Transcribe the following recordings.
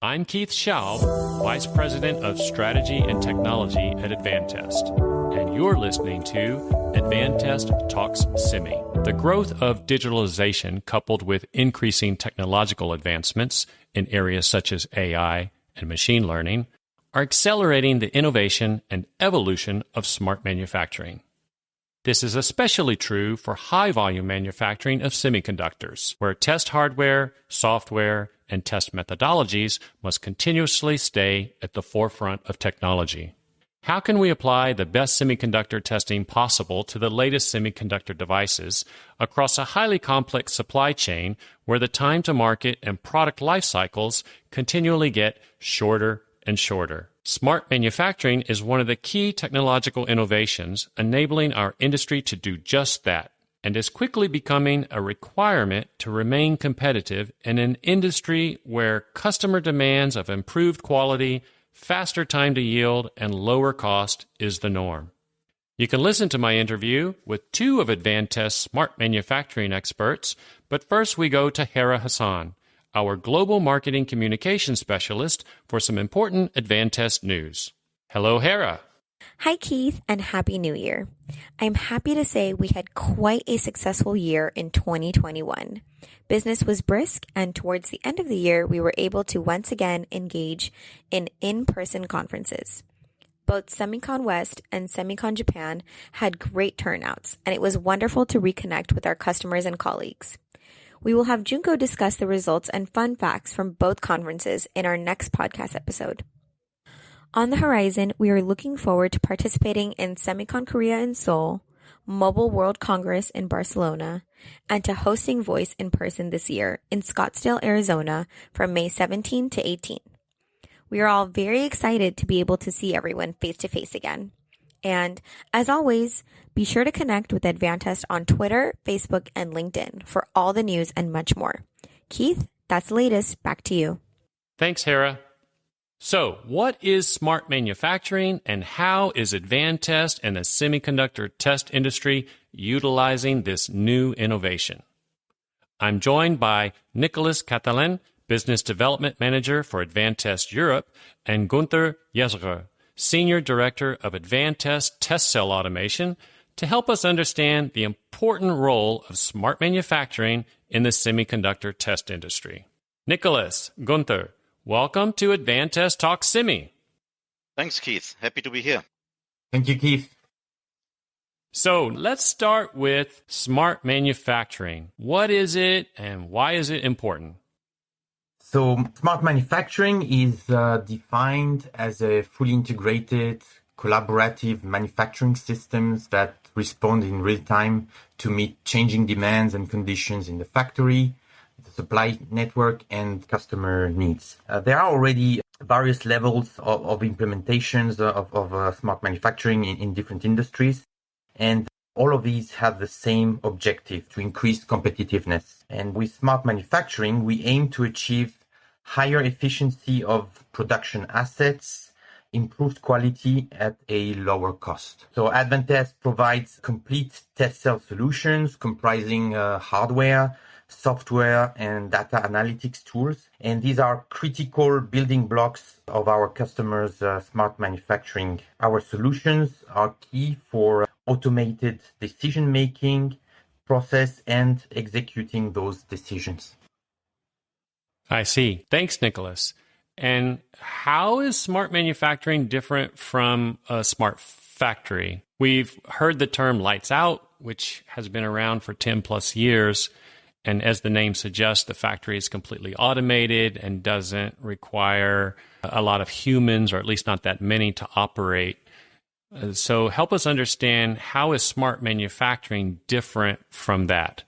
I'm Keith Schaub, Vice President of Strategy and Technology at Advantest, and you're listening to Advantest Talks Semi. The growth of digitalization, coupled with increasing technological advancements in areas such as AI and machine learning, are accelerating the innovation and evolution of smart manufacturing. This is especially true for high-volume manufacturing of semiconductors, where test hardware, software, and test methodologies must continuously stay at the forefront of technology. How can we apply the best semiconductor testing possible to the latest semiconductor devices across a highly complex supply chain where the time to market and product life cycles continually get shorter and shorter? Smart manufacturing is one of the key technological innovations enabling our industry to do just that, and is quickly becoming a requirement to remain competitive in an industry where customer demands of improved quality, faster time to yield, and lower cost is the norm. You can listen to my interview with two of Advantest's smart manufacturing experts, but first we go to Hera Hassan, our Global Marketing Communications Specialist, for some important Advantest news. Hello, Hera. Hi, Keith, and Happy New Year. I'm happy to say we had quite a successful year in 2021. Business was brisk, and towards the end of the year, we were able to once again engage in in-person conferences. Both SEMICON West and SEMICON Japan had great turnouts, and it was wonderful to reconnect with our customers and colleagues. We will have Junko discuss the results and fun facts from both conferences in our next podcast episode. On the horizon, we are looking forward to participating in SEMICON Korea in Seoul, Mobile World Congress in Barcelona, and to hosting Voice in person this year in Scottsdale, Arizona from May 17 to 18. We are all very excited to be able to see everyone face to face again. And as always, be sure to connect with Advantest on Twitter, Facebook, and LinkedIn for all the news and much more. Keith, that's the latest. Back to you. Thanks, Hera. So, what is smart manufacturing, and how is Advantest and the semiconductor test industry utilizing this new innovation? I'm joined by Nicolas Cathelin, Business Development Manager for Advantest Europe, and Guenther Jeserer, Senior Director of Advantest Test Cell Automation, to help us understand the important role of smart manufacturing in the semiconductor test industry. Nicolas, Guenther, welcome to Advantest Talks Semi. Thanks, Keith. Happy to be here. Thank you, Keith. So let's start with smart manufacturing. What is it and why is it important? So smart manufacturing is defined as a fully integrated, collaborative manufacturing systems that respond in real time to meet changing demands and conditions in the factory, the supply network, and customer needs. There are already various levels of implementations of smart manufacturing in different industries, and all of these have the same objective: to increase competitiveness. And with smart manufacturing, we aim to achieve higher efficiency of production assets, improved quality at a lower cost. So Advantest provides complete test cell solutions comprising hardware, software, and data analytics tools. And these are critical building blocks of our customers' smart manufacturing. Our solutions are key for automated decision-making process and executing those decisions. I see. Thanks, Nicolas. And how is smart manufacturing different from a smart factory? We've heard the term lights out, which has been around for 10 plus years. And as the name suggests, the factory is completely automated and doesn't require a lot of humans, or at least not that many, to operate. So help us understand, how is smart manufacturing different from that?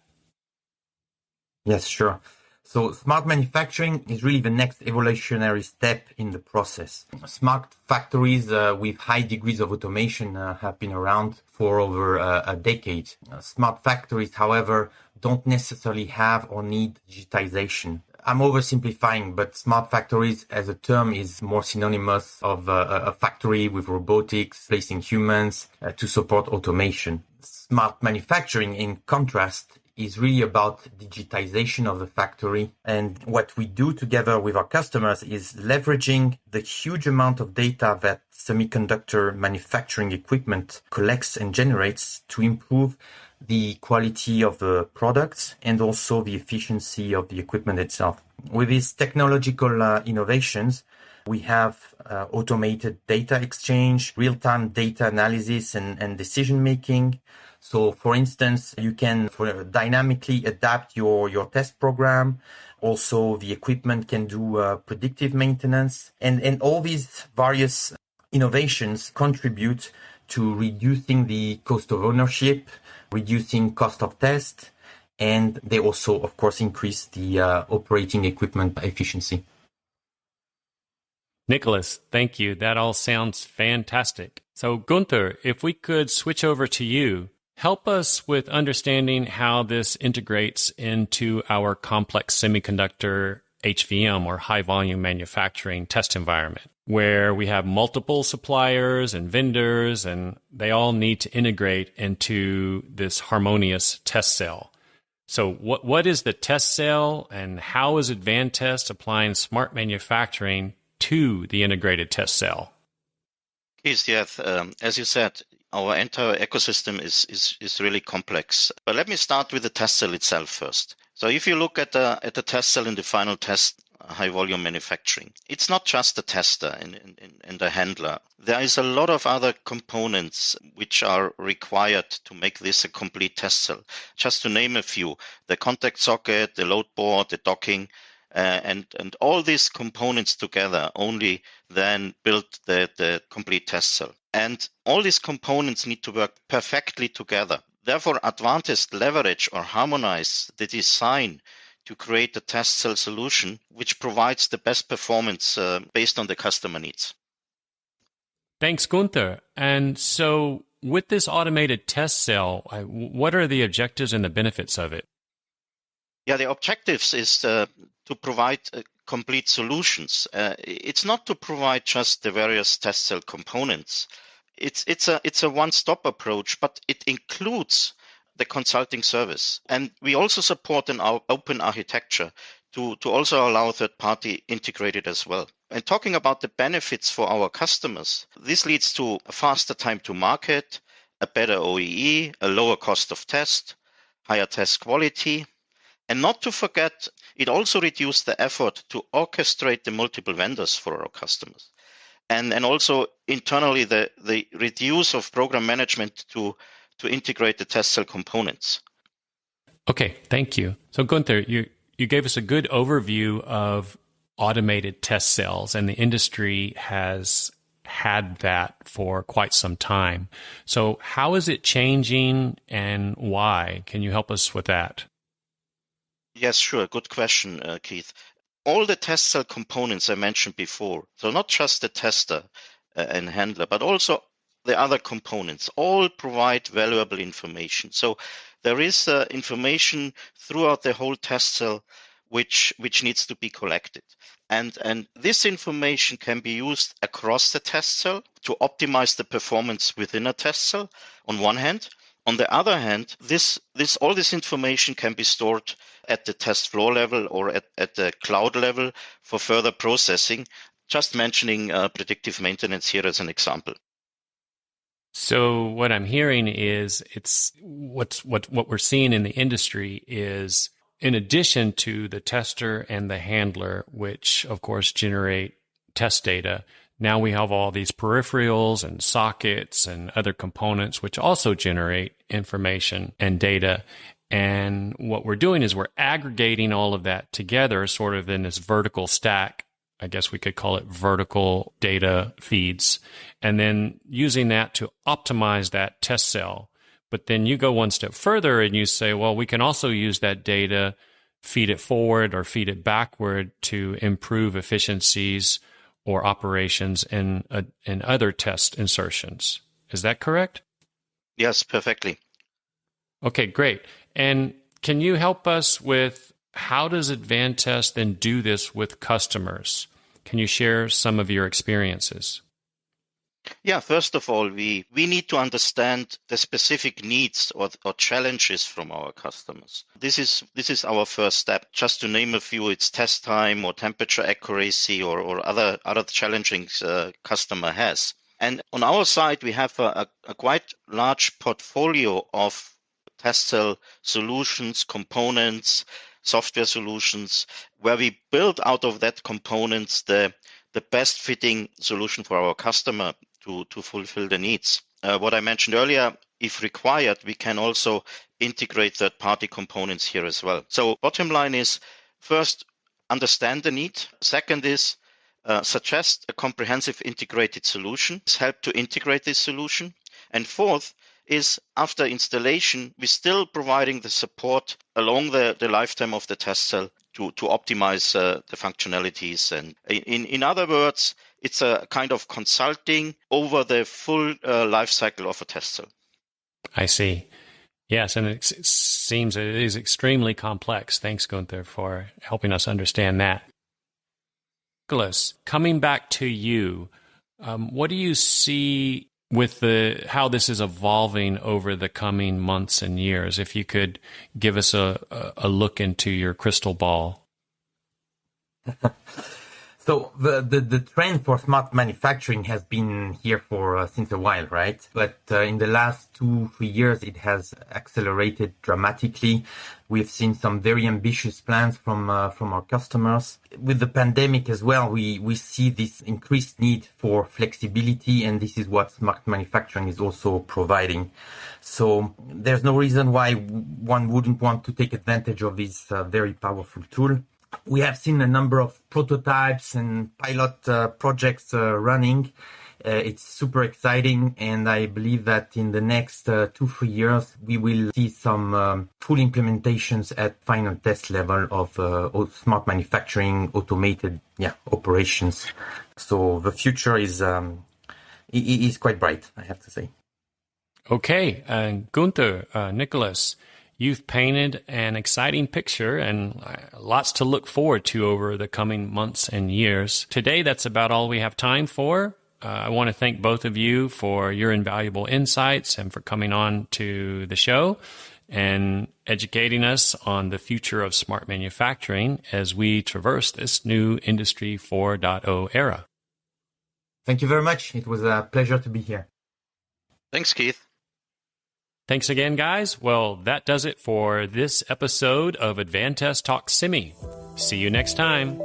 Yes, sure. So smart manufacturing is really the next evolutionary step in the process. Smart factories with high degrees of automation have been around for over a decade. Smart factories, however, don't necessarily have or need digitization. I'm oversimplifying, but smart factories as a term is more synonymous of a factory with robotics, placing humans to support automation. Smart manufacturing, in contrast, is really about digitization of the factory. And what we do together with our customers is leveraging the huge amount of data that semiconductor manufacturing equipment collects and generates to improve the quality of the products and also the efficiency of the equipment itself. With these technological innovations, we have automated data exchange, real-time data analysis and decision-making. So, for instance, you can dynamically adapt your test program. Also, the equipment can do predictive maintenance. And all these various innovations contribute to reducing the cost of ownership, reducing cost of test, and they also, of course, increase the operating equipment efficiency. Nicolas, thank you. That all sounds fantastic. So, Guenther, if we could switch over to you, help us with understanding how this integrates into our complex semiconductor HVM or high volume manufacturing test environment, where we have multiple suppliers and vendors, and they all need to integrate into this harmonious test cell. So what is the test cell, and how is Advantest applying smart manufacturing to the integrated test cell? Yes, as you said, our entire ecosystem is really complex. But let me start with the test cell itself first. So if you look at the test cell in the final test, high volume manufacturing, it's not just the tester and the handler. There is a lot of other components which are required to make this a complete test cell. Just to name a few: the contact socket, the load board, the docking, and all these components together only then build the complete test cell. And all these components need to work perfectly together. Therefore, Advantest leverage or harmonize the design to create a test cell solution which provides the best performance based on the customer needs. Thanks, Guenther. And so with this automated test cell, what are the objectives and the benefits of it? Yeah, the objectives is to provide complete solutions. It's not to provide just the various test cell components. It's a one-stop approach, but it includes the consulting service. And we also support an open architecture to also allow third-party integrated as well. And talking about the benefits for our customers, this leads to a faster time to market, a better OEE, a lower cost of test, higher test quality. And not to forget, it also reduced the effort to orchestrate the multiple vendors for our customers. And also internally, the reduce of program management to integrate the test cell components. Okay, thank you. So Guenther, you gave us a good overview of automated test cells, and the industry has had that for quite some time. So how is it changing and why? Can you help us with that? Yes, sure. Good question, Keith. All the test cell components I mentioned before, so not just the tester and handler, but also the other components, all provide valuable information. So there is information throughout the whole test cell which needs to be collected. And this information can be used across the test cell to optimize the performance within a test cell on one hand. On the other hand, all this information can be stored at the test floor level or at the cloud level for further processing. Just mentioning predictive maintenance here as an example. So what I'm hearing is what we're seeing in the industry is, in addition to the tester and the handler, which of course generate test data, now we have all these peripherals and sockets and other components which also generate information and data. And what we're doing is we're aggregating all of that together sort of in this vertical stack. I guess we could call it vertical data feeds, and then using that to optimize that test cell. But then you go one step further and you say, well, we can also use that data, feed it forward or feed it backward to improve efficiencies or operations in other test insertions. Is that correct? Yes, perfectly. Okay, great. And can you help us with how does Advantest then do this with customers? Can you share some of your experiences? Yeah, first of all, we need to understand the specific needs or challenges from our customers. This is our first step. Just to name a few, it's test time or temperature accuracy or other challenging customer has. And on our side, we have a quite large portfolio of test cell solutions, components, software solutions, where we build out of that components the best fitting solution for our customer to fulfill the needs. What I mentioned earlier, if required, we can also integrate third-party components here as well. So bottom line is, first, understand the need. Second is, suggest a comprehensive integrated solution, help to integrate this solution. And fourth is, after installation, we're still providing the support along the lifetime of the test cell to optimize the functionalities. And in other words, it's a kind of consulting over the full life cycle of a test cell. I see. Yes, and it seems it is extremely complex. Thanks, Guenther, for helping us understand that. Nicolas, coming back to you, what do you see with how this is evolving over the coming months and years? If you could give us a look into your crystal ball. So the trend for smart manufacturing has been here for since a while, right? But in the last 2-3 years, it has accelerated dramatically. We've seen some very ambitious plans from our customers. With the pandemic as well, we see this increased need for flexibility, and this is what smart manufacturing is also providing. So there's no reason why one wouldn't want to take advantage of this very powerful tool. We have seen a number of prototypes and pilot projects running. It's super exciting, and I believe that in the next 2-3 years, we will see some full implementations at final test level of smart manufacturing, automated operations. So the future is quite bright, I have to say. Okay, Guenther, Nicolas, you've painted an exciting picture and lots to look forward to over the coming months and years. Today, that's about all we have time for. I want to thank both of you for your invaluable insights and for coming on to the show and educating us on the future of smart manufacturing as we traverse this new Industry 4.0 era. Thank you very much. It was a pleasure to be here. Thanks, Keith. Thanks again, guys. Well, that does it for this episode of Advantest Talks Semi. See you next time.